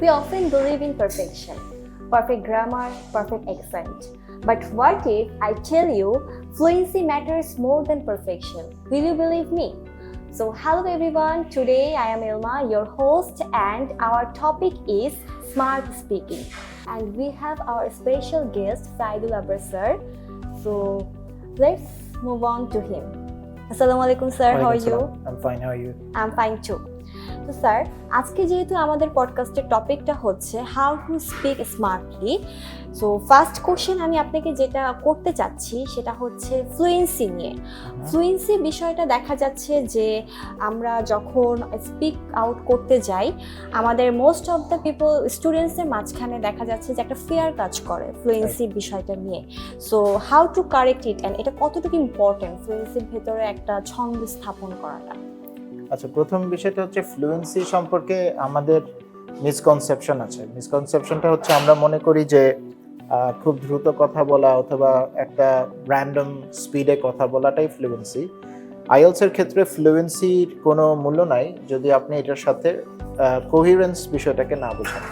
We often believe in perfection, perfect grammar, perfect accent. But what if I tell you fluency matters more than perfection? Will you believe me? So hello everyone, today I am Ilma, your host, and our topic is smart speaking. And we have our special guest, Saidul Abrar sir. So let's move on to him. Assalamualaikum sir, how are you? I'm fine, how are you? I'm fine too. তো sir আজকে যেহেতু আমাদের পডকাস্টের টপিকটা হচ্ছে how to speak smartly, so first question আমি আপনাকে যেটা করতে চাচ্ছি সেটা হচ্ছে ফ্লুয়েন্সি নিয়ে। ফ্লুয়েন্সি বিষয়টা দেখা যাচ্ছে যে আমরা যখন স্পিক আউট করতে যাই আমাদের মোস্ট অফ দ্য পিপল স্টুডেন্টসের মাঝখানে দেখা যাচ্ছে যে একটা ফিয়ার কাজ করে ফ্লুয়েন্সি বিষয়টা নিয়ে। So how to correct it and এটা কতটুকু ইম্পর্টেন্ট ফ্লুয়েন্সির ভেতরে একটা ছন্দ স্থাপন করাটা? আচ্ছা, প্রথম বিষয়টা হচ্ছে ফ্লুয়েন্সি সম্পর্কে আমাদের মিসকনসেপশন আছে। মিসকনসেপশনটা হচ্ছে আমরা মনে করি যে খুব দ্রুত কথা বলা অথবা একটা র্যান্ডম স্পিডে কথা বলাটাই ফ্লুয়েন্সি। আইএলটিএস এর ক্ষেত্রে ফ্লুয়েন্সির কোনো মূল্য নাই যদি আপনি এটার সাথে কোহিরেন্স বিষয়টাকে না বোঝেন।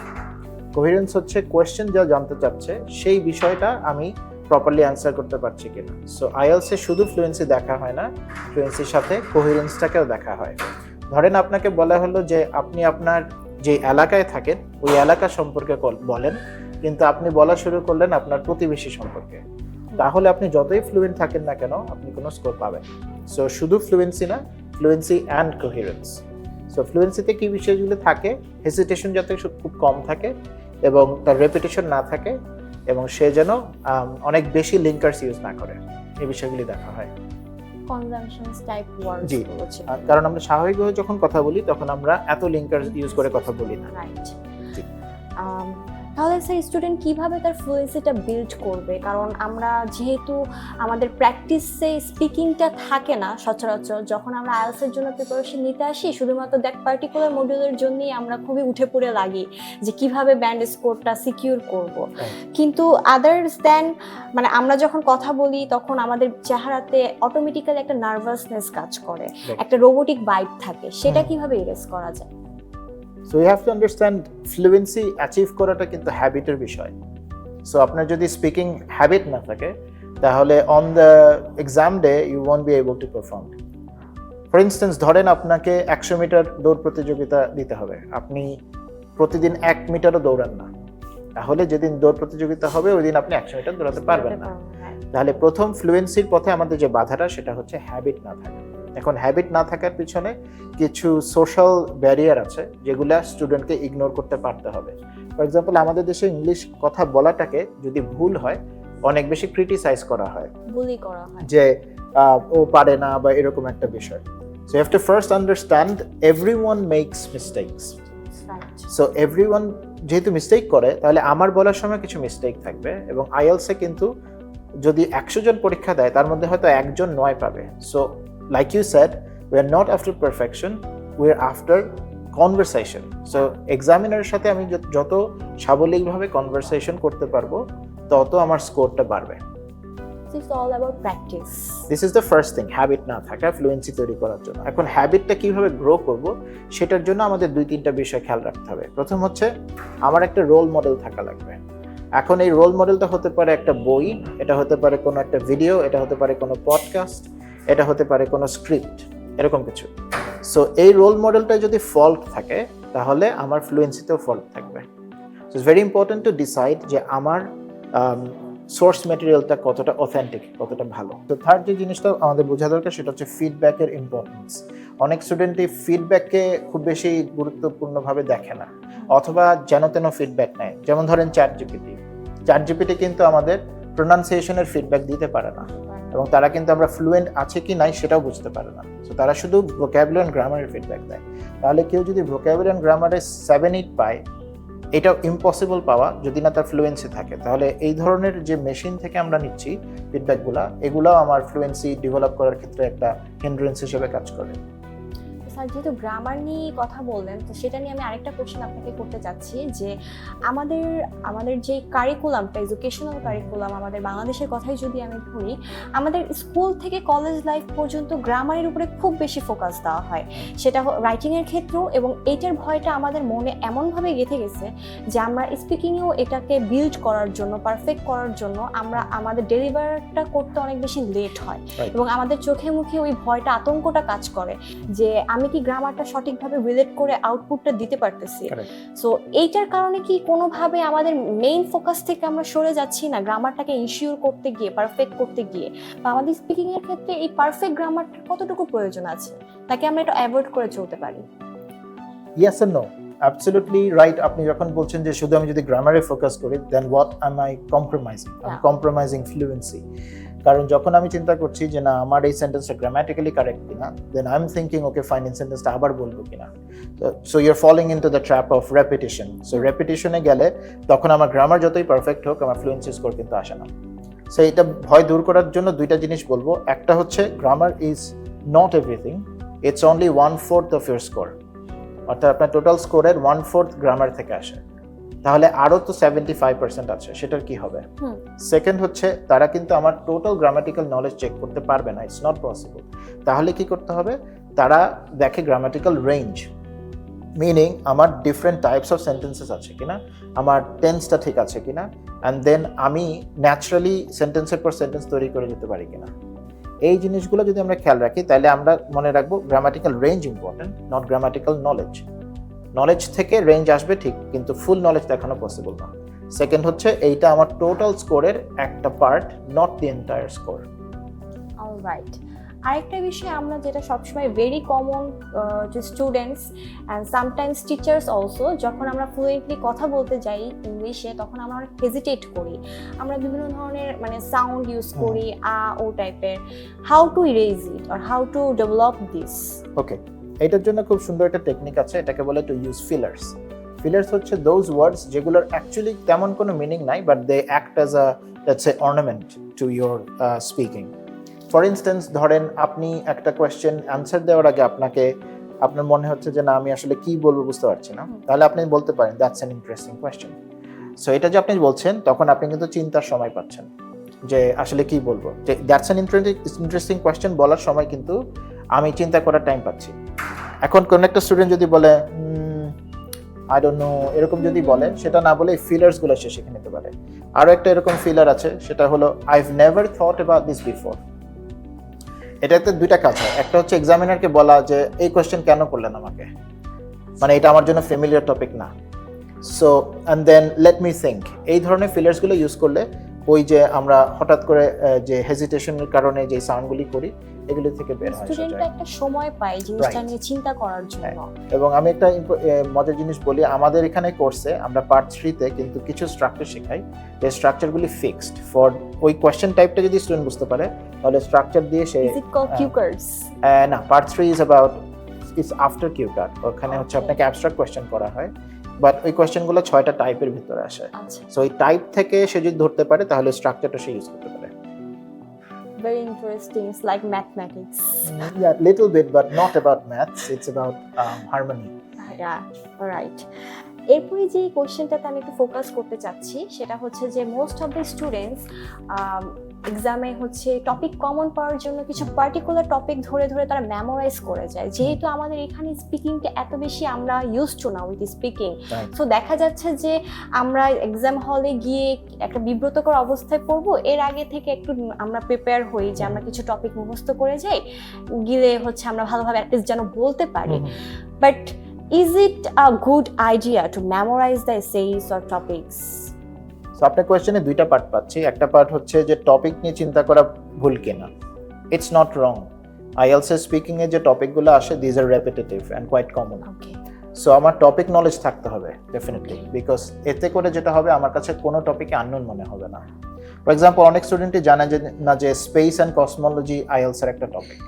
কোহিরেন্স হচ্ছে কোয়েশ্চেন যা জানতে চাচ্ছে সেই বিষয়টা আমি প্রপারলি অ্যান্সার করতে পারছি কিনা। সো আইএলটিএস এ শুধু ফ্লুয়েন্সি দেখা হয় না, ফ্লুয়েন্সির সাথে কোহিরেন্সটাকেও দেখা হয়। ধরেন আপনাকে বলা হলো যে আপনি আপনার যে এলাকায় থাকেন ওই এলাকা সম্পর্কে বলেন, কিন্তু আপনি বলা শুরু করলেন আপনার প্রতিবেশী সম্পর্কে, তাহলে আপনি যতই ফ্লুয়েন্ট থাকেন না কেন আপনি কোনো স্কোর পাবেন। সো শুধু ফ্লুয়েন্সি না, ফ্লুয়েন্সি অ্যান্ড কোহিরেন্স। সো ফ্লুয়েন্সিতে কি বিষয়গুলো থাকে, হেজিটেশন যাতে খুব কম থাকে এবং তার রেপিটেশন না থাকে এবং সে যেন অনেক বেশি লিঙ্কার্স ইউজ না করে, এই বিষয়গুলি দেখা হয়। কনজাংশনস টাইপ ওয়ার্ডস জি, বলছি, কারণ আমরা স্বাভাবিকভাবে যখন কথা বলি তখন আমরা এত লিঙ্কার্স ইউজ করে কথা বলি না। রাইট। জি। তাহলে সেই স্টুডেন্ট কিভাবে তার ফ্লুয়েন্সিটা বিল্ড করবে? কারণ আমরা যেহেতু আমাদের প্র্যাকটিসে স্পিকিংটা থাকে না সচরাচর, যখন আমরা আইএলটিএস এর জন্য প্রিপারেশন নিতে আসি শুধুমাত্র দ্যাট পার্টিকুলার মডিউলের জন্যই আমরা খুবই উঠে পড়ে লাগি যে কিভাবে ব্যান্ড স্কোরটা সিকিউর করব। কিন্তু আদার্স দেন মানে আমরা যখন কথা বলি তখন আমাদের চেহারাতে অটোমেটিক্যালি একটা নার্ভাসনেস কাজ করে, একটা রোবোটিক ভাইব থাকে, সেটা কিভাবে ইরেজ করা যায়? So you have to understand fluency achieve করাটা কিন্তু হ্যাবিটের বিষয়। সো আপনার যদি স্পিকিং হ্যাবিট না থাকে তাহলে on the exam day you won't be able to perform. For instance ধরেন আপনাকে 100 মিটার দৌড় প্রতিযোগিতা দিতে হবে, আপনি প্রতিদিন 1 মিটারও দৌড়ান না, তাহলে যেদিন দৌড় প্রতিযোগিতা হবে ওই দিন আপনি 100 মিটার দৌড়াতে পারবেন না। তাহলে প্রথম ফ্লুয়েন্সির পথে আমাদের যে বাধাটা সেটা হচ্ছে হ্যাবিট না থাকা। এখন হ্যাবিট না থাকার পিছনে কিছু সোশ্যাল ব্যারিয়ার আছে যেগুলা স্টুডেন্টকে ইগনোর করতে পারতে হবে। ফর এক্সাম্পল আমাদের দেশে ইংলিশ কথা বলাটাকে যদি ভুল হয় অনেক বেশি ক্রিটিসাইজ করা হয়, বুলি করা হয় যে ও পারে না বা এরকম একটা বিষয়। So you have to first understand everyone makes mistakes. So everyone যেহেতু মিস্টেক করে তাহলে আমার বলার সময় কিছু মিস্টেক থাকবে, এবং আইএলটিএস এ কিন্তু যদি 100 জন পরীক্ষা দেয় তার মধ্যে হয়তো একজন 9 পাবে। So like you said, we are not after perfection, we are after conversation. So examiner সাথে আমি যত সাবলীলভাবে কনভারসেশন করতে পারবো তত আমার স্কোরটা বাড়বে। This is all about practice. This is the first thing, habit না থাকা ফ্লুয়েন্সি তৈরি করার জন্য। এখন হ্যাবিটটা কিভাবে গ্রো করব সেটার জন্য আমাদের 2-3টা বিষয় খেয়াল রাখতে হবে। প্রথম হচ্ছে আমার একটা রোল মডেল থাকা লাগবে। এখন এই রোল মডেলটা হতে পারে একটা বই, এটা হতে পারে কোনো একটা ভিডিও, এটা হতে পারে কোনো পডকাস্ট, এটা হতে পারে কোনো স্ক্রিপ্ট, এরকম কিছু। সো এই রোল মডেলটা যদি ফল্ট থাকে তাহলে আমার ফ্লুয়েন্সিতেও ফল্ট থাকবে। So it's very important to decide যে আমার সোর্স ম্যাটেরিয়ালটা কতটা অথেন্টিক, কতটা ভালো। তো থার্ড যে জিনিসটা আমাদের বোঝা দরকার সেটা হচ্ছে ফিডব্যাকের ইম্পর্টেন্স। অনেক স্টুডেন্ট এই ফিডব্যাককে খুব বেশি গুরুত্বপূর্ণভাবে দেখে না অথবা যেন তেন ফিডব্যাক নেয়। যেমন ধরেন চ্যাট জিপিটি কিন্তু আমাদের প্রোনাউন্সিয়েশনের ফিডব্যাক দিতে পারে না, এবং তারা কিন্তু আমরা ফ্লুয়েন্ট আছে কি নাই সেটাও বুঝতে পারে না। সো তারা শুধু ভোকাবুলারি অ্যান্ড গ্রামারের ফিডব্যাক দেয়। তাহলে কেউ যদি ভোকাবুলারি অ্যান্ড গ্রামারে 7-8 পায়, এটা ইম্পসিবল পাওয়া যদি না তার ফ্লুয়েন্সি থাকে। তাহলে এই ধরনের যে মেশিন থেকে আমরা নিচ্ছি ফিডব্যাকগুলো, এগুলোও আমার ফ্লুয়েন্সি ডেভেলপ করার ক্ষেত্রে একটা হিন্ড্রেন্স হিসেবে কাজ করে। স্যার যেহেতু গ্রামার নিয়ে কথা বললেন, তো সেটা নিয়ে আমি আরেকটা কোশ্চেন আপনাকে করতে চাচ্ছি যে আমাদের যে কারিকুলামটা, এডুকেশনাল কারিকুলাম আমাদের বাংলাদেশের কথাই যদি আমি ধরি, আমাদের স্কুল থেকে কলেজ লাইফ পর্যন্ত গ্রামারের উপরে খুব বেশি ফোকাস দেওয়া হয়, সেটা রাইটিংয়ের ক্ষেত্রেও, এবং এইটার ভয়টা আমাদের মনে এমনভাবে গেঁথে গেছে যে আমরা স্পিকিংয়েও এটাকে বিল্ড করার জন্য, পারফেক্ট করার জন্য আমরা আমাদের ডেলিভারটা করতে অনেক বেশি লেট হয়, এবং আমাদের চোখে মুখে ওই ভয়টা, আতঙ্কটা কাজ করে যে আমি কি গ্রামারটা সঠিকভাবে রিলেট করে আউটপুটটা দিতে পারতেছি। সো এইটার কারণে কি কোনোভাবে আমাদের মেইন ফোকাস থেকে আমরা সরে যাচ্ছি না গ্রামারটাকে ইনশিওর করতে গিয়ে, পারফেক্ট করতে গিয়ে? বা আমাদের স্পিকিং এর ক্ষেত্রে এই পারফেক্ট গ্রামারটা কতটুকু প্রয়োজন আছে, তাকে আমরা এটা অ্যাভয়েড করে চলতে পারি? Yes and no, absolutely right. আপনি যখন বলছেন যে শুধু আমি যদি গ্রামারে ফোকাস করি, then what am I compromising? I compromising fluency. কারণ যখন আমি চিন্তা করছি যে না আমার এই সেন্টেন্সটা গ্রামাটিক্যালি কারেক্ট কিনা, then I am thinking okay fine, এই সেন্টেন্সটা আবার বলবো কিনা। So you are falling into the trap of repetition. সো রেপিটিশনে গেলে তখন আমার গ্রামার যতই পারফেক্ট হোক, আমার ফ্লুয়েন্সি স্কোর কিন্তু আসে না। সো এটা ভয় দূর করার জন্য দুইটা জিনিস বলবো। একটা হচ্ছে grammar is not everything, it's only 1/4 of your score. অর্থাৎ আপনার টোটাল স্কোরের 1/4 গ্রামার থেকে আসে, তাহলে আরও তো 75% আছে, সেটার কি হবে? সেকেন্ড হচ্ছে তারা কিন্তু আমার টোটাল গ্রামাটিক্যাল নলেজ চেক করতে পারবে না, ইটস নট পসিবল। তাহলে কি করতে হবে? তারা দেখে গ্রামাটিক্যাল রেঞ্জ, মিনিং আমার ডিফারেন্ট টাইপস অফ সেন্টেন্সেস আছে কিনা, আমার টেন্সটা ঠিক আছে কিনা, অ্যান্ড দেন আমি ন্যাচারালি সেন্টেন্সের পর সেন্টেন্স তৈরি করে যেতে পারি কিনা। এই জিনিসগুলো যদি আমরা খেয়াল রাখি, তাহলে আমরা মনে রাখবো grammatical range important, not grammatical knowledge. Knowledge থেকে রেঞ্জ আসবে ঠিক, কিন্তু ফুল নলেজ দেখানো পসিবল না। সেকেন্ড হচ্ছে এইটা আমার টোটাল স্কোরের একটা part, not the entire score. Alright. আরেকটা বিষয় আমরা যেটা সবসময় ভেরি কমন যে students and sometimes teachers also, যখন আমরা ফ্লুয়েন্টলি কথা বলতে যাই ইংলিশে, তখন আমরা অনেক হেজিটেট করি, আমরা বিভিন্ন ধরনের মানে সাউন্ড ইউজ করি, ও টাইপের। How to erase it or how to develop this? Okay, এটার জন্য খুব সুন্দর একটা টেকনিক আছে, এটাকে বলে টু ইউজ ফিলার্স। ফিলার্স হচ্ছে দোজ ওয়ার্ডস যেগুলোর অ্যাকচুয়ালি তেমন কোনো মিনিং নাই, but they act as a let's say ornament to your speaking. For instance, ধরেন আপনি একটা কোয়েশ্চেন অ্যান্সার দেওয়ার আগে আপনার মনে হচ্ছে যে না আমি আসলে কি বলবো বুঝতে পারছি না, তাহলে আপনি বলতে পারেন that's an interesting question. So এটা যে আপনি বলছেন, তখন আপনি কিন্তু চিন্তার সময় পাচ্ছেন যে আসলে কি বলবো। যে দ্যাটস অ্যান ইন্টারেস্টিং কোয়েশ্চেন বলার সময় কিন্তু আমি চিন্তা করার টাইম পাচ্ছি। এখন কোন একটা স্টুডেন্ট যদি বলে আই ডোন্ট নো, এরকম যদি বলে, সেটা না বলে ফিলার্স গুলো সে শিখে নিতে পারে। আরো একটা এরকম ফিলার আছে, সেটা হলো I've never thought about this before. এটাতে দুইটা কাজ হয়। একটা হচ্ছে এক্সামিনারকে বলা যে এই কোয়েশ্চেন কেন করলেন আমাকে, মানে এটা আমার জন্য ফ্যামিলিয়ার টপিক না। So and then let me think. এই ধরনের ফিলার্সগুলো ইউজ করলে ওই যে আমরা হঠাৎ করে যে হেজিটেশনের কারণে যে সাউন্ডগুলি করি, এগুলি থেকে বের হয়। স্টুডেন্টরা একটা সময় পায় জিনিসটা নিয়ে চিন্তা করার জন্য। এবং আমি একটা মজার জিনিস বলি, আমাদের এখানে কোর্সে আমরা পার্ট 3 তে কিন্তু কিছু স্ট্রাকচার শেখাই, যে স্ট্রাকচারগুলি ফিক্সড ফর ওই কোয়েশ্চেন টাইপটা যদি স্টুডেন্ট বুঝতে পারে, তাহলে স্ট্রাকচার দিয়ে সে is it call cue cards? না, part 3 is about its after cue card. ওখানে হচ্ছে আপনাকে অ্যাবস্ট্রাক্ট কোয়েশ্চেন করা হয়, বাট ওই কোয়েশ্চেনগুলো 6টা টাইপের ভিতরে আসে। সো ওই টাইপ থেকে সে যদি ধরতে পারে, তাহলে স্ট্রাকচারটা সে ইউজ করতে পারে। Very interesting. It's like mathematics. Yeah, little bit, but not about maths. It's about harmony. Yeah, all right. এরপরে যে কোশ্চেনটাতে আমি একটু ফোকাস করতে চাচ্ছি, সেটা হচ্ছে যে মোস্ট অফ দ্য স্টুডেন্টস এক্সামে হচ্ছে টপিক কমন পাওয়ার জন্য কিছু পার্টিকুলার টপিক ধরে ধরে তারা মেমোরাইজ করে যায়। যেহেতু আমাদের এখানে স্পিকিংটা এত বেশি আমরা ইউজ টু না উইথ স্পিকিং, সো দেখা যাচ্ছে যে আমরা এক্সাম হলে গিয়ে একটা বিব্রতকর অবস্থায় পড়বো, এর আগে থেকে একটু আমরা প্রিপেয়ার হই যে আমরা কিছু টপিক মুখস্থ করে যাই, গিলে হচ্ছে আমরা ভালোভাবে অ্যাটলিস্ট যেন বলতে পারি। But is it a good idea to memorize the essays or topics? So আপনার কোয়েশ্চেনে দুইটা পার্ট পাচ্ছি। একটা পার্ট হচ্ছে যে টপিক নিয়ে চিন্তা করা ভুল কিনা। It's not wrong. IELTS speaking এর যে টপিকগুলো আসে, this are repetitive and quite common. So আমার টপিক নলেজ থাকতে হবে ডেফিনেটলি, বিকজ এতে করে যেটা হবে আমার কাছে কোনো টপিকে আননোন মনে হবে না। ফর এক্সাম্পল, অনেক স্টুডেন্টই জানে যে না যে স্পেস অ্যান্ড কসমোলজি IELTS এর একটা টপিক।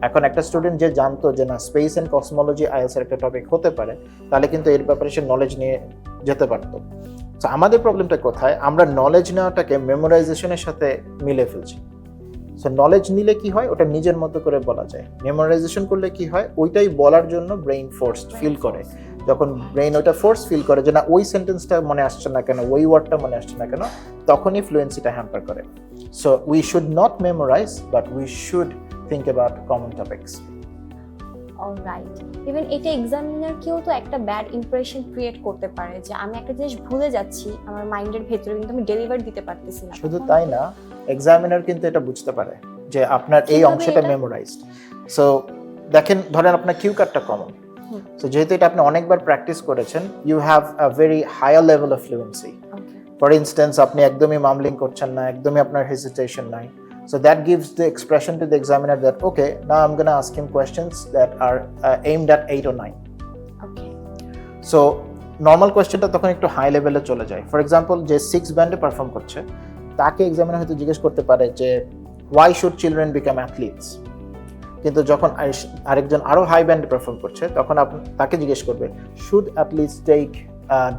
এখন একটা স্টুডেন্ট যে জানতো যে না স্পেস অ্যান্ড কসমোলজি IELTS এর একটা টপিক হতে পারে, তাহলে কিন্তু এর ব্যাপারে সে নলেজ নিয়ে যেতে পারতো। তো আমাদের প্রবলেমটা কোথায়? আমরা নলেজ নেওয়াটাকে মেমোরাইজেশনের সাথে মিলে ফেলছি। সো নলেজ নিলে কি হয়, ওটা নিজের মতো করে বলা যায়। মেমোরাইজেশন করলে কি হয়, ওইটাই বলার জন্য ব্রেইন ফোর্সড ফিল করে। যখন ব্রেইন ওটা ফোর্স ফিল করে যে না ওই সেন্টেন্সটা মনে আসছে না কেন, ওই ওয়ার্ডটা মনে আসছে না কেন, তখনই ফ্লুয়েন্সিটা হ্যাম্পার করে। So we should not memorise, but we should think about common topics. Alright, even এটা এক্সামিনারকেও তো একটা ব্যাড ইমপ্রেশন ক্রিয়েট করতে পারে যে আমি একটা জিনিস ভুলে যাচ্ছি আমার মাইন্ডের ভেতরে, কিন্তু আমি ডেলিভার দিতে পারতেছি না। শুধু তাই না, এক্সামিনার কিন্তু এটা বুঝতে পারে যে আপনার এই কিভাবে অংশটা এটা? মেমোরাইজড। সো দেখেন, ধরেন আপনার কিউ কার্ডটা কমন, সো যেহেতু এটা আপনি অনেকবার প্র্যাকটিস করেছেন, you have a very higher level of fluency. For instance, আপনি একদমই মামলিং করছেন না, একদমই আপনার হেজিটেশন নাই। So that gives the expression to the examiner that, okay, now I'm going to ask him questions that are aimed at 8 or 9. Okay, So normal questionটা তখন একটু high লেভেলে চলে যায়। ফর এক্সাম্পল, যে 6 ব্যান্ডে পারফর্ম করছে, তাকে এক্সামিনার হয়তো জিজ্ঞেস করতে পারে যে why should children become athletes? কিন্তু যখন আরেকজন আরো হাই ব্যান্ডে পারফর্ম করছে, তখন তাকে জিজ্ঞেস করবে should athletes take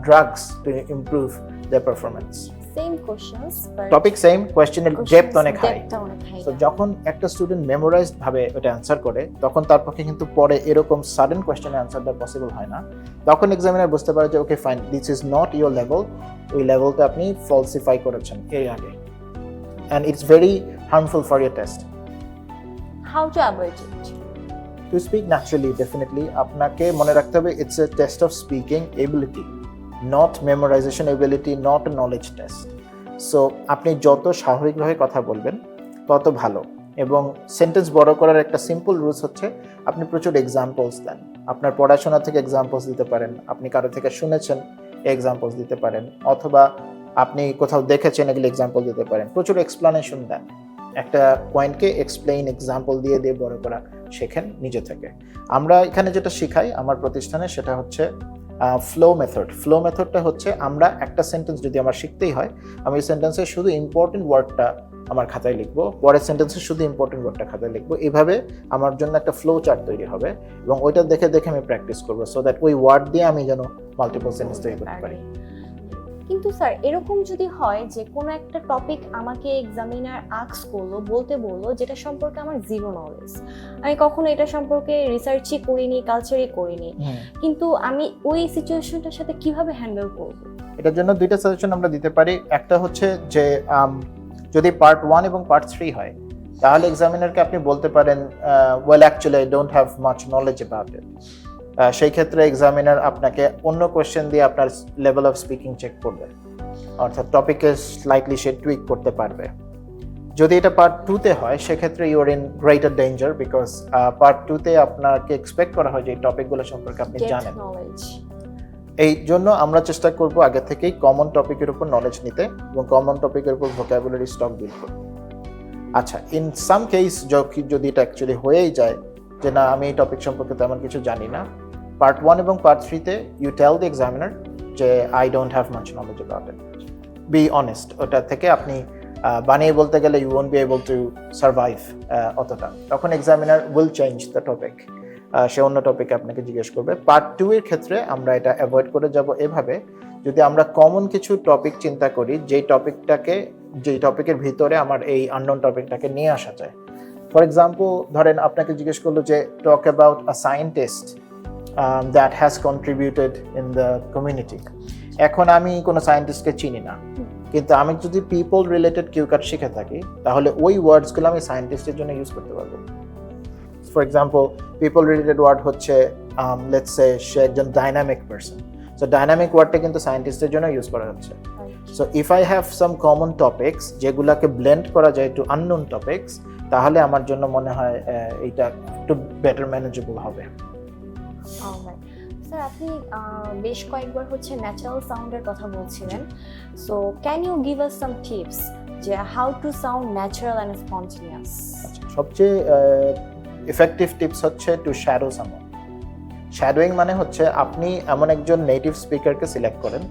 drugs to improve their performance? Same questions but topic same, কোয়েশ্চেনের ডেপথ অনেক হাই। হাই। তো যখন একটা স্টুডেন্ট মেমোরাইজড ভাবে ওটা অ্যান্সার করে, তখন তার পক্ষে কিন্তু পরে এরকম সাডেন কোয়েশ্চেনের অ্যান্সার দেওয়া পসিবল হয় না। তখন এক্সামিনার বুঝতে পারে যে okay fine, this is not your level, ওই লেভেলটা আপনি ফলসিফাই করেছেন এর আগে, and it's very harmful for year test. How to avoid it? To speak naturally, definitely আপনাকে মনে রাখতে হবে it's a test of speaking ability, not memorisation ability, not knowledge test. So আপনি যত স্বাভাবিকভাবে কথা বলবেন তত ভালো। এবং সেন্টেন্স বড় করার একটা সিম্পল রুলস হচ্ছে আপনি প্রচুর এক্সাম্পলস দেন। আপনার পড়াশোনা থেকে এক্সাম্পলস দিতে পারেন, আপনি কারো থেকে শুনেছেন এক্সাম্পলস দিতে পারেন, অথবা আপনি কোথাও দেখেছেন এগুলো এক্সাম্পল দিতে পারেন। প্রচুর এক্সপ্লানেশন দেন, একটা পয়েন্টকে এক্সপ্লেইন এক্সাম্পল দিয়ে দিয়ে বড় করা শেখেন নিজে থেকে। আমরা এখানে যেটা শিখাই আমার প্রতিষ্ঠানে, সেটা হচ্ছে ফ্লো মেথড। ফ্লো মেথডটা হচ্ছে, আমরা একটা সেন্টেন্স যদি আমার শিখতেই হয়, আমি এই সেন্টেন্সে শুধু ইম্পর্টেন্ট ওয়ার্ডটা আমার খাতায় লিখবো, পরের সেন্টেন্সে শুধু ইম্পর্টেন্ট ওয়ার্ডটা খাতায় লিখবো। এইভাবে আমার জন্য একটা ফ্লো চার্ট তৈরি হবে, এবং ওইটা দেখে দেখে আমি প্র্যাকটিস করবো, সো দ্যাট ওই ওয়ার্ড দিয়ে আমি যেন মাল্টিপল সেন্টেন্স তৈরি করতে পারি। কিন্তু স্যার, এরকম যদি হয় যে কোনো একটা টপিক আমাকে এক্সামিনার আস্ক করলো, বলতে বললো, যেটা সম্পর্কে আমার জিরো নলেজ, আমি কখনো এটা সম্পর্কে রিসার্চই করিনি, কালচারই করিনি, কিন্তু আমি ওই সিচুয়েশনটার সাথে কিভাবে হ্যান্ডেল করব? এটার জন্য দুইটা সাজেশন আমরা দিতে পারি। একটা হচ্ছে যে যদি পার্ট 1 এবং পার্ট 3 হয়, তাহলে এক্সামিনারকে আপনি বলতে পারেন well actually I don't have much knowledge about ইট। সেই ক্ষেত্রে এক্সামিনার আপনাকে অন্য কোয়েশ্চেন দিয়ে আপনার লেভেল অফ স্পিকিং চেক করবে, অর্থাৎ টপিকে স্লাইটলি সে টুইক করতে পারবে। যদি এটা পার্ট 2-তে হয়, সেক্ষেত্রে you are in greater danger, because part 2-তে আপনাকে এক্সপেক্ট করা হয় যে এই টপিকগুলো সম্পর্কে আপনি জানেন। এই জন্য আমরা চেষ্টা করব আগে থেকেই কমন টপিকের উপর নলেজ নিতে এবং কমন টপিকের উপর ভোকাবুলারি স্টক বিল্ড করতে। আচ্ছা, ইন সাম কেস যদি এটা অ্যাকচুয়ালি হয়েই যায় যে না আমি এই টপিক সম্পর্কে তেমন কিছু জানি না, পার্ট 1 এবং পার্ট 3-তে ইউ টেল দ্য এক্সামিনার যে I don't have much knowledge about it. Be honest, ওটা থেকে আপনি বানিয়ে বলতে গেলে you won't be able to survive অতটা। তখন examiner will change the topic, সে অন্য টপিকে আপনাকে জিজ্ঞেস করবে। পার্ট 2 এর ক্ষেত্রে আমরা এটা অ্যাভয়েড করে যাব এভাবে, যদি আমরা কমন কিছু টপিক চিন্তা করি, যেই টপিকের ভিতরে আমার এই আননোন টপিকটাকে নিয়ে আসা যায়। ফর এক্সাম্পল, ধরেন আপনাকে জিজ্ঞেস করলো যে talk about a scientist that has contributed in the community. এখন আমি কোনো সায়েন্টিস্টকে চিনি না, কিন্তু আমি যদি পিপল রিলেটেড কিউ কার্ড শিখে থাকি, তাহলে ওই ওয়ার্ডসগুলো আমি সায়েন্টিস্টের জন্য ইউজ করতে পারবো। For example, people related word হচ্ছে লেটস সে সে একজন ডাইনামিক পারসন, সো ডাইনামিক ওয়ার্ডটা কিন্তু সায়েন্টিস্টের জন্য ইউজ করা হচ্ছে। So if I have some common topics যেগুলোকে ব্লেন্ড করা যায় টু আননোন টপিকস, তাহলে আমার জন্য মনে হয় এটা একটু বেটার ম্যানেজেবল হবে। স্যার, আপনি বেশ কয়েকবার হচ্ছে ন্যাচারাল সাউন্ডের কথা বলছিলেন, so can you give us some tips যে how to sound natural and spontaneous? সবচেয়ে ইফেক্টিভ টিপস হচ্ছে টু শ্যাডো সামওয়ান। শ্যাডোয়িং মানে হচ্ছে আপনি এমন একজন নেটিভ স্পিকারকে সিলেক্ট করেন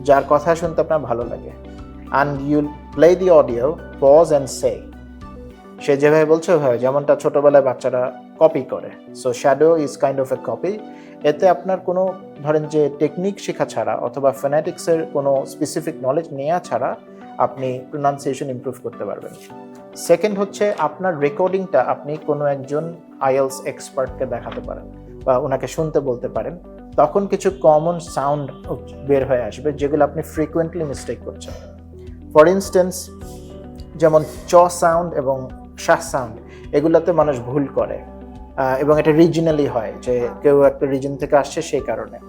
যার কথা শুনতে আপনার ভালো লাগে, and you play the audio, pause and say, সে যেভাবে বলছে ওইভাবে, যেমনটা ছোটবেলায় বাচ্চারা কপি করে। So shadow is kind of a copy. এতে আপনার কোনো ধরেন যে টেকনিক শেখা ছাড়া অথবা ফোনেটিক্সের কোনো স্পেসিফিক নলেজ নেওয়া ছাড়া আপনি প্রোনাউন্সিয়েশন ইমপ্রুভ করতে পারবেন। সেকেন্ড হচ্ছে আপনার রেকর্ডিংটা আপনি কোনো একজন আইএলস এক্সপার্টকে দেখাতে পারেন বা ওনাকে শুনতে বলতে পারেন, তখন কিছু কমন সাউন্ড বের হয়ে আসবে যেগুলো আপনি ফ্রিকোয়েন্টলি মিস্টেক করছেন। ফর ইনস্টেন্স, যেমন চ সাউন্ড এবং শাহ সাউন্ড, এগুলোতে মানুষ ভুল করে এবং এটা রিজিনালি হয় যে কেউ একটা রিজন থেকে আসছে সেই কারণে।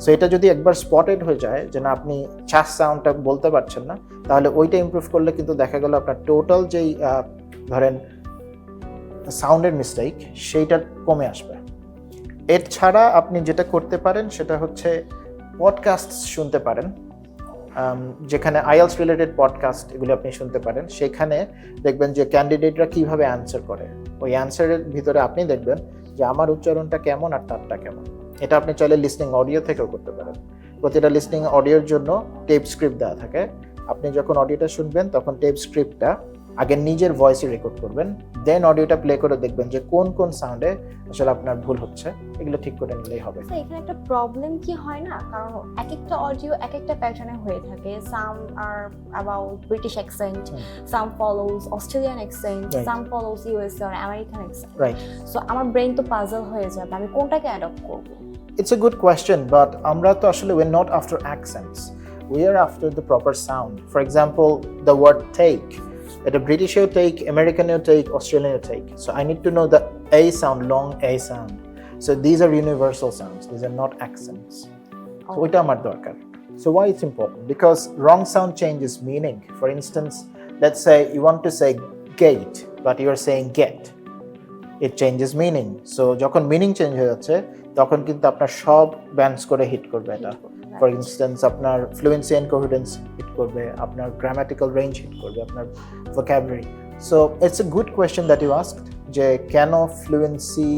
সো এটা যদি একবার স্পটেড হয়ে যায় যে না আপনি শাহ সাউন্ডটা বলতে পারছেন না, তাহলে ওইটা ইমপ্রুভ করলে কিন্তু দেখা গেল আপনার টোটাল যেই ধরেন সাউন্ডের মিস্টেক সেইটা কমে আসবে। এর ছাড়া আপনি যেটা করতে পারেন সেটা হচ্ছে পডকাস্ট শুনতে পারেন, যেখানে আইএলস রিলেটেড পডকাস্ট এগুলো আপনি শুনতে পারেন। সেখানে দেখবেন যে ক্যান্ডিডেটরা কিভাবে অ্যান্সার করে, ওই অ্যান্সারের ভিতরে আপনি দেখবেন যে আমার উচ্চারণটা কেমন আর তারটা কেমন। এটা আপনি চাইলে লিসনিং অডিও থেকেও করতে পারেন। প্রতিটা লিসনিং অডিওর জন্য টেপ স্ক্রিপ্ট দেওয়া থাকে। আপনি যখন অডিওটা শুনবেন তখন টেপ স্ক্রিপ্টটা আগে নিজের ভয়েসে রেকর্ড করবেন, দেন অডিওটা প্লে করে দেখবেন যে কোন কোন সাউন্ডে আসলে আপনার ভুল হচ্ছে, এগুলো ঠিক করে নিলেই হবে। এখানে একটা প্রবলেম কি হয় না, কারণ এক একটা অডিও এক একটা প্যাটার্নে হয়ে থাকে। Some are about British accent, some follows Australian accent, some follows US আর আমেরিকান অ্যাকসেন্ট। রাইট। সো আমার ব্রেন তো পাজল হয়ে যাবে, আমি কোনটাকে অ্যাডপ্ট করব? It's a good question, but আমরা তো আসলে we're not after accents. We are after the proper sound. For example, the word take. It's a British take, American take, Australian take. So I need to know the A sound, long A sound. So these are universal sounds. These are not accents. So ওইটা আমার দরকার. So why it's important? Because wrong sound changes meaning. For instance, let's say you want to say gate, but you are saying get. It changes meaning. So যখন meaning change হয়ে যাচ্ছে তখন কিন্তু আপনার সব ব্যান্ডস করে হিট করবে এটা। ফর ইনস্টেন্স আপনার ফ্লুয়েন্সি এন্ড কোহেরেন্স হিট করবে, আপনার গ্রামাটিক্যাল রেঞ্জ হিট করবে, আপনার vocabulary. So it's a good question that you asked যে কেন ফ্লুয়েন্সি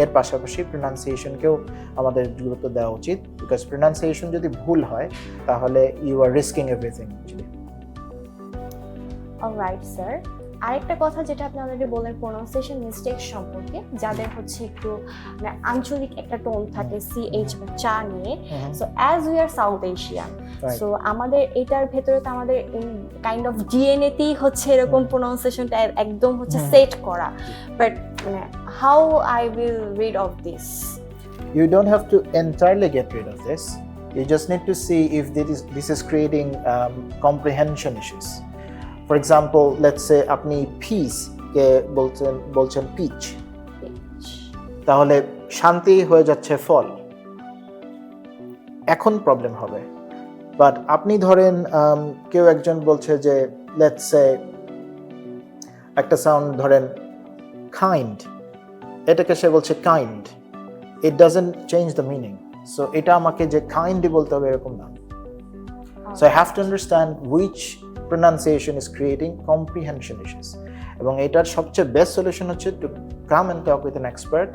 এর পাশাপাশি প্রোনাউন্সিয়েশনকেও আমাদের গুরুত্ব দেওয়া উচিত। বিকজ প্রোনাউন্সিয়েশন যদি ভুল হয় তাহলে you are risking everything actually. Alright sir, আরেকটা কথা যেটা আপনি অলরেডি বললেন প্রোনাউন্সিয়েশন মিস্টেক সম্পর্কে, যাদের হচ্ছে একটু মানে আঞ্চলিক একটা টোন থাকে সিএইচ বা চা নিয়ে। So as we are south Asian, so আমাদের এটার ভেতরে তো আমাদের কাইন্ড অফ ডিএনএতেই হচ্ছে এরকম প্রোনাউন্সিয়েশনটা একদম হচ্ছে সেট করা। বাট মানে how I will read of this? You don't have to entirely get rid of this. You just need to see if this is creating comprehension issues. For example, let's say আপনি piece কে বলছেন pitch, তাহলে শান্তি হয়ে যাচ্ছে ফল, এখন problem হবে। But আপনি ধরেন কেউ একজন বলছে যে লেটস সে একটা সাউন্ড ধরেন কাইন্ড, এটাকে সে বলছে kind, it doesn't change the meaning. So এটা আমাকে যে কাইন্ডই বলতে হবে এরকম না। So I have to understand which pronunciation is creating comprehension issues, এবং এটার সবচেয়ে বেস্ট সলিউশন হচ্ছে to come and talk with an expert.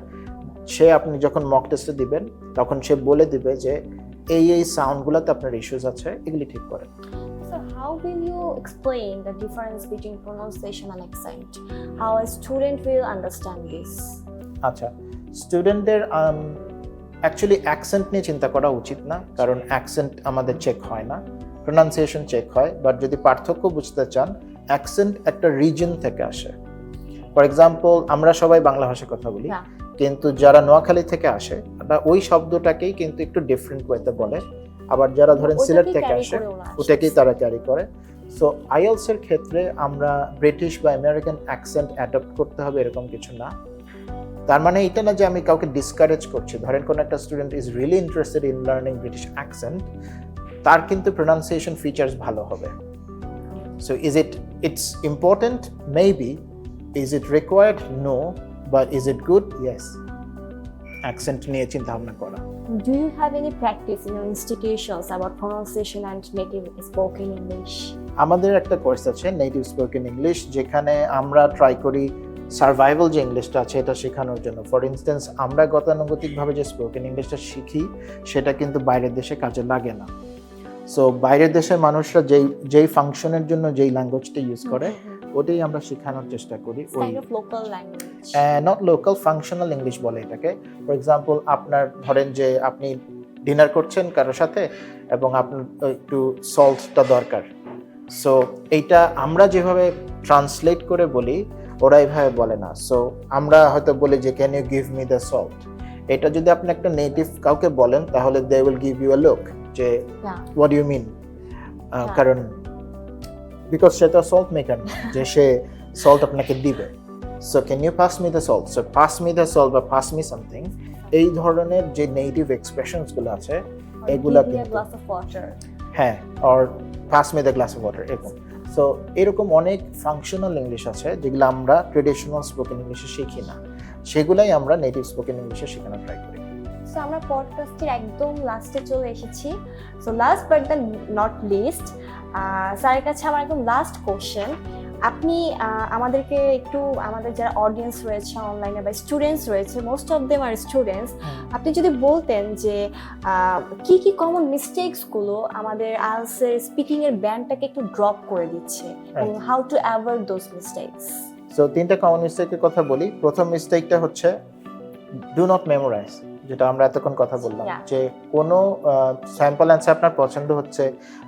সে আপনি যখন মক টেস্টে দিবেন তখন সে বলে দিবে যে এই সাউন্ডগুলোতে আপনার ইস্যুস আছে, এগুলি ঠিক করেন। So how will you explain the difference between pronunciation and accent? How a student will understand this? আচ্ছা, স্টুডেন্টদের অ্যাকচুয়ালি অ্যাকসেন্ট নিয়ে চিন্তা করা উচিত না, কারণ অ্যাকসেন্ট আমাদের চেক হয় না, প্রোনাউন্সিয়েশন চেক হয়। বাট যদি পার্থক্য বুঝতে চান, অ্যাকসেন্ট একটা রিজন থেকে আসে। ফর এক্সাম্পল, আমরা সবাই বাংলা ভাষায় কথা বলি, কিন্তু যারা নোয়াখালী থেকে আসে তারা ওই শব্দটাকেই কিন্তু একটু ডিফারেন্ট ওয়েতে বলে। আবার যারা ধরেন সিলেট থেকে আসে ওটাকেই তারা ক্যারি করে। সো আইএলস এর ক্ষেত্রে আমরা ব্রিটিশ বা আমেরিকান অ্যাকসেন্ট অ্যাডপ্ট করতে হবে এরকম কিছু না। তার মানে এটা না যে আমি কাউকে ডিসকারেজ করছি। ধরেন কোন একটা student is really interested in learning British accent, তার কিন্তু প্রোনাউন্সিয়েশন ফিচার্স ভালো হবে। So it's important? Maybe. Is it required? No. But is it good? Yes. Accent নিয়ে চিন্তা ভাবনা করা। Do you have any practice in your institutions about pronunciation and native spoken English? আমাদের একটা কোর্স আছে native spoken English, যেখানে আমরা try করি সার্ভাইভাল যে ইংলিশটা আছে এটা শেখানোর জন্য। ফর ইনস্টেন্স, আমরা গতানুগতিকভাবে যে স্পোকেন ইংলিশটা শিখি সেটা কিন্তু বাইরের দেশে কাজে লাগে না। সো বাইরের দেশের মানুষরা যেই ফাংশনের জন্য যেই ল্যাঙ্গুয়েজটা ইউজ করে ওটাই আমরা শেখানোর চেষ্টা করি। নট লোকাল, ফাংশনাল ইংলিশ বলে এটাকে। ফর এক্সাম্পল, আপনার ধরেন যে আপনি ডিনার করছেন কারোর সাথে এবং আপনার একটু সল্টটা দরকার। সো এইটা আমরা যেভাবে ট্রান্সলেট করে বলি ওরা এইভাবে বলে না। সো আমরা হয়তো বলি যে can you give me the salt, এটা যদি আপনি একটা নেটিভ কাউকে বলেন তাহলে they will give you a look যে হোয়াট ডু ইউ মিন, কারণ বিকজ সে তো সল্ট মেকার না যে সে সল্ট আপনাকে দিবে। So can you pass me the salt, so pass me the salt বা পাস মি সামথিং, এই ধরনের যে নেটিভ এক্সপ্রেশনস গুলো আছে এগুলা কিন্তু হ্যাঁ, or pass me the glass of water এরকম। সো এরকম অনেক ফাংশনাল ইংলিশ আছে যেগুলো আমরা ট্রেডিশনাল স্পোকেন ইংলিশে শিখি না, সেগুলাই আমরা নেটিভ স্পোকেন ইংলিশে শেখানোর ট্রাই করি। সো আমরা পডকাস্টের একদম লাস্টে চলে এসেছি। So last but the not list, স্যারের কাছে আমার একদম লাস্ট কোশ্চেন। আপনি আমাদেরকে একটু, আমাদের যারা অডিয়েন্স রয়েছে অনলাইনে বা স্টুডেন্টস রয়েছে, most of them are students, আপনি যদি বলতেন যে কি কি কমন মিস্টেকসগুলো আমাদের আইএলটিএস স্পিকিং এর ব্যান্ডটাকে একটু ড্রপ করে দিচ্ছে এবং how to avoid those mistakes. So তিনটা কমন মিস্টেকের কথা বলি। প্রথম মিস্টেকটা হচ্ছে ডু নট মেমোরাইজ, যেটা আমরা এতক্ষণ কথা বললাম, যে কোনো স্যাম্পল অ্যান্সার আপনার পছন্দ হচ্ছে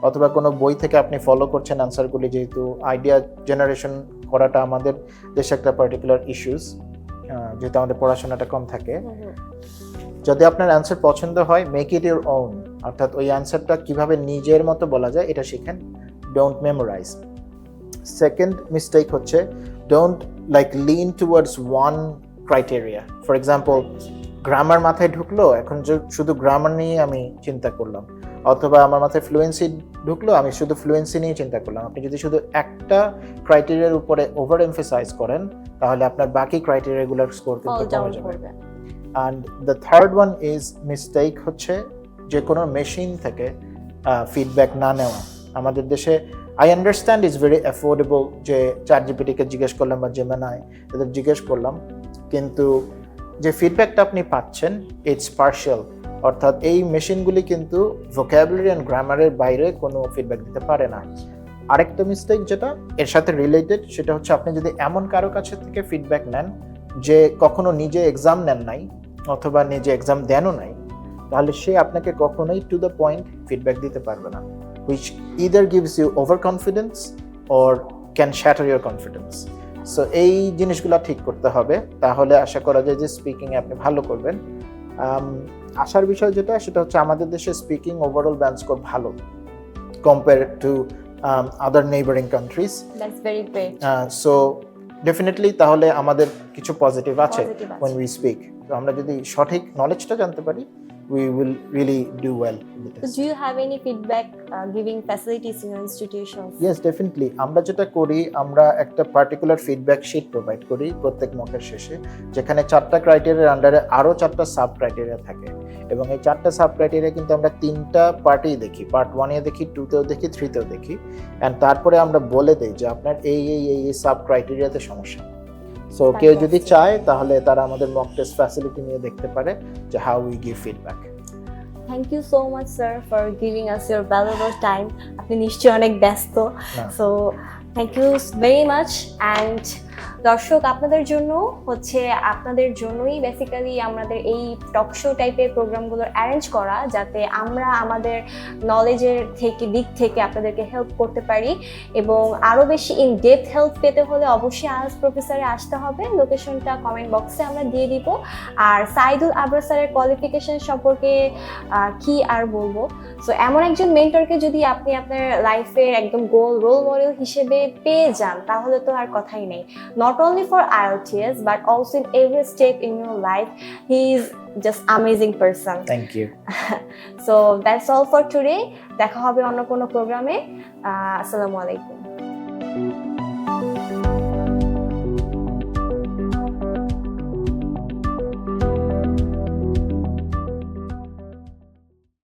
অথবা কোনো বই থেকে আপনি ফলো করছেন অ্যান্সারগুলি, যেহেতু আইডিয়া জেনারেশন করাটা আমাদের দেশে একটা পার্টিকুলার ইস্যুস, যেহেতু আমাদের পড়াশোনাটা কম থাকে, যদি আপনার অ্যান্সার পছন্দ হয় মেক ইট ইউর ওন, অর্থাৎ ওই অ্যান্সারটা কিভাবে নিজের মতো বলা যায় এটা শিখেন, ডোন্ট মেমোরাইজ। সেকেন্ড মিস্টেক হচ্ছে don't like lean towards one criteria. For example grammar মাথায় ঢুকলো, এখন শুধু গ্রামার নিয়ে আমি চিন্তা করলাম, অথবা আমার মাথায় ফ্লুয়েন্সি ঢুকলো, আমি শুধু ফ্লুয়েন্সি নিয়ে চিন্তা করলাম। আপনি যদি শুধু একটা ক্রাইটেরিয়ার উপরে ওভার এমফেসাইজ করেন তাহলে আপনার বাকি ক্রাইটেরিয়াগুলোর স্কোর কিন্তু কমে যাবে। And the third one is mistake হচ্ছে যে কোনো মেশিন থেকে ফিডব্যাক না নেওয়া। আমাদের দেশে I understand is very affordable, যে চ্যাটজিপিটিকে জিজ্ঞেস করলাম বা জেমিনাই এদের জিজ্ঞেস করলাম, কিন্তু যে ফিডব্যাকটা আপনি পাচ্ছেন ইটস পার্শিয়াল, অর্থাৎ এই মেশিনগুলি কিন্তু ভোকাবুলারি অ্যান্ড গ্রামারের বাইরে কোনো ফিডব্যাক দিতে পারে না। আরেকটা মিস্টেক যেটা এর সাথে রিলেটেড, সেটা হচ্ছে আপনি যদি এমন কারো কাছে থেকে ফিডব্যাক নেন যে কখনো নিজে এক্সাম নেন নাই অথবা নিজে এক্সাম দেনও নাই, তাহলে সে আপনাকে কখনোই টু দ্য পয়েন্ট ফিডব্যাক দিতে পারবে না, which either gives you over confidence or can shatter your confidence. So এই জিনিসগুলো ঠিক করতে হবে, তাহলে আশা করা যায় যে স্পিকিংয়ে আপনি ভালো করবেন। আশার বিষয় যেটা, সেটা হচ্ছে আমাদের দেশে স্পিকিং ওভারঅল ব্যান্ড স্কোর ভালো compare to other neighbouring countries. That's very great. So definitely তাহলে আমাদের কিছু পজিটিভ আছে when we speak। তো আমরা যদি সঠিক নলেজটা জানতে পারি we will really do well with this. So do you have any feedback giving facilities in your institution? Yes, definitely. আমরা যেটা করি, আমরা একটা পার্টিকুলার ফিডব্যাক শিট প্রোভাইড করি প্রত্যেক মকের শেষে, যেখানে 4টা ক্রাইটেরিয়ার আন্ডারে আরো 4টা সাব ক্রাইটেরিয়া থাকে, এবং এই 4টা সাব ক্রাইটেরিয়া কিন্তু আমরা 3টা পার্টেই দেখি, পার্ট 1 এ দেখি, 2 তেও দেখি, 3 তেও দেখি, এন্ড তারপরে আমরা বলে দেই যে আপনার এই সাব ক্রাইটেরিয়াতে সমস্যা। সো কেউ যদি চায় তাহলে তারা আমাদের মক টেস্ট ফ্যাসিলিটি নিয়ে দেখতে পারে যে how we give feedback. Thank you so much, sir, for giving us your valuable time. আপনি নিশ্চয়ই অনেক ব্যস্ত, so thank you very much. And দর্শক, আপনাদের জন্য হচ্ছে, আপনাদের জন্যই বেসিক্যালি আমাদের এই টক শো টাইপের প্রোগ্রামগুলো অ্যারেঞ্জ করা, যাতে আমরা আমাদের নলেজের দিক থেকে আপনাদেরকে হেল্প করতে পারি, এবং আরও বেশি ইন ডেপথ হেল্প পেতে হলে অবশ্যই আইএলটিএস প্রফেসরে আসতে হবে। লোকেশনটা কমেন্ট বক্সে আমরা দিয়ে দিব। আর সাইদুল আবরার স্যারের কোয়ালিফিকেশন সম্পর্কে কি আর বলবো। সো এমন একজন মেন্টরকে যদি আপনি আপনার লাইফের একদম রোল মডেল হিসেবে পেয়ে যান, তাহলে তো আর কথাই নেই। Not only for IELTS but also in every step in your life, he is just amazing person. Thank you. So that's all for today. দেখা হবে অন্য কোনো প্রোগ্রামে। আসসালামু আলাইকুম।